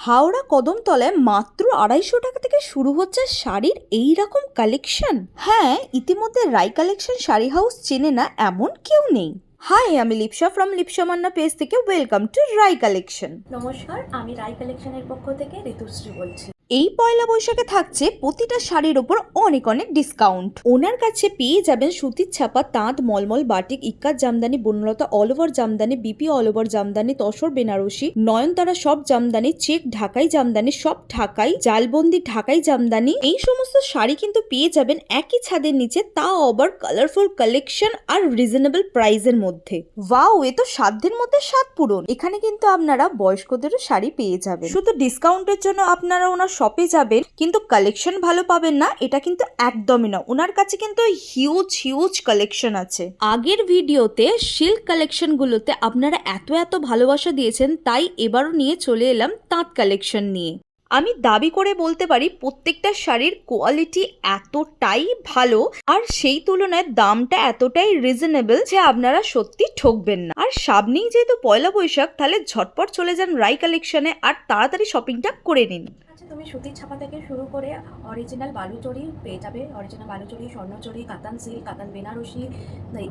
হাওড়া কদমতলায় মাত্র 250 টাকা থেকে শুরু হচ্ছে শাড়ির এই রকম কালেকশন। হ্যাঁ, ইতিমধ্যে রাই কালেকশন শাড়ি হাউস চেনে না এমন কেউ নেই। হাই, আমি লিপসা ফ্রম লিপসা মান্না পেজ থেকে। Welcome to Rai collection. নমস্কার, আমি রাই কালেকশনের পক্ষ থেকে ঋতুশ্রী বলছি। এই পয়লা বৈশাখে থাকছে প্রতিটা শাড়ির ওপর অনেক অনেক ডিসকাউন্ট। ওনার কাছে পেয়ে যাবেন সুতির ছাপা, তাঁত, মলমল, batik, ikkat Jamdani, Bonolota all over Jamdani, BP all over Jamdani, tussar Banarasi, Nayantara সব জামদানি, চেক ঢাকাই জামদানি, সব ঢাকাই, জালবন্দি ঢাকাই জামদানি। এই সমস্ত শাড়ি কিন্তু পেয়ে যাবেন একই ছাদের নিচে, তাও আবার কালারফুল কালেকশন আর রিজনেবল প্রাইসের মধ্যে। ওয়াও, এ তো সাধ্যের মধ্যে স্বাদ পূরণ। এখানে কিন্তু আপনারা বয়স্কদেরও শাড়ি পেয়ে যাবেন। শুধু ডিসকাউন্টের জন্য আপনারা ওনার শপে যাবেন কিন্তু কালেকশন ভালো পাবেন না, এটা কিন্তু একদমই না। ওনার কাছে কিন্তু হিউজ হিউজ কালেকশন আছে। আগের ভিডিওতে সিল্ক কালেকশন গুলোতে আপনারা এত এত ভালোবাসা দিয়েছেন, তাই এবারও নিয়ে চলে এলাম তাঁত কালেকশন নিয়ে। আমি দাবি করে বলতে পারি প্রত্যেকটা শাড়ির কোয়ালিটি এতটাই ভালো আর সেই তুলনায় দামটা এতটাই রিজনেবল যে আপনারা সত্যি ঠকবেন না। আর সামনেই যেহেতু পয়লা বৈশাখ, তাহলে ঝটপট চলে যান রাই কালেকশনে আর তাড়াতাড়ি শপিংটা করে নিন। আচ্ছা, তুমি সুতির ছাপা থেকে শুরু করে অরিজিনাল বালুচরি পেয়ে যাবে। Original Baluchari, স্বর্ণচরি, Katan silk, Katan Banarasi,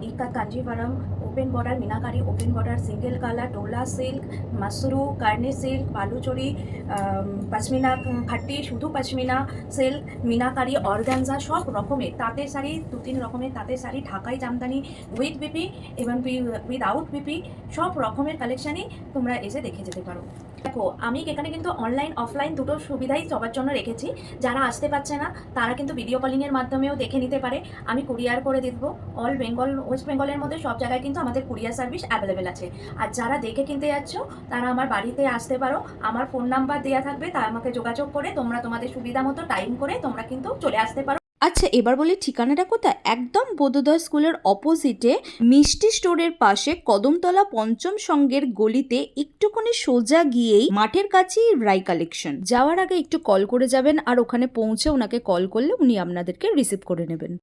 ikkat Kanjivaram, open border Meenakari, open border single colour, Dola silk, Mashru, Karni silk, Baluchari, pashmina Khatti, শুধু পশমিনা সিল্ক, মিনাকারি, অর্গানজা, সব রকমের তাঁতের শাড়ি, 2-3 রকমের তাঁতের শাড়ি, ঢাকাই জামদানি উইথ বিপি এবং উইদাউট বিপি, সব রকমের কালেকশানই তোমরা এসে দেখে যেতে পারো। দেখো, আমি এখানে কিন্তু অনলাইন অফলাইন দুটো সুবিধাই সবার জন্য রেখেছি। যারা আসতে পারছে না তারা কিন্তু ভিডিও কলিংয়ের মাধ্যমেও দেখে নিতে পারে। আমি কুরিয়ার করে দেবো। অল বেঙ্গল, ওয়েস্ট বেঙ্গলের মধ্যে সব জায়গায় কিন্তু আমাদের কুরিয়ার সার্ভিস অ্যাভেলেবেল আছে। আর যারা দেখে কিনতে যাচ্ছ তারা আমার বাড়িতে আসতে পারো। আমার ফোন নাম্বার দেওয়া থাকবে, তা আমাকে যোগাযোগ করে তোমরা তোমাদের সুবিধা মতো টাইম করে তোমরা কিন্তু চলে আসতে পারো। আচ্ছা, এবার বলি ঠিকানাটা কোথায়। একদম বোধোদয় স্কুলের অপোজিটে মিষ্টি স্টোরের পাশে কদমতলা পঞ্চম সঙ্গের গলিতে একটুখানি সোজা গিয়েই মাঠের কাছেই রাই কালেকশন। যাওয়ার আগে একটু কল করে যাবেন আর ওখানে পৌঁছে ওনাকে কল করলে উনি আপনাদেরকে রিসিভ করে নেবেন।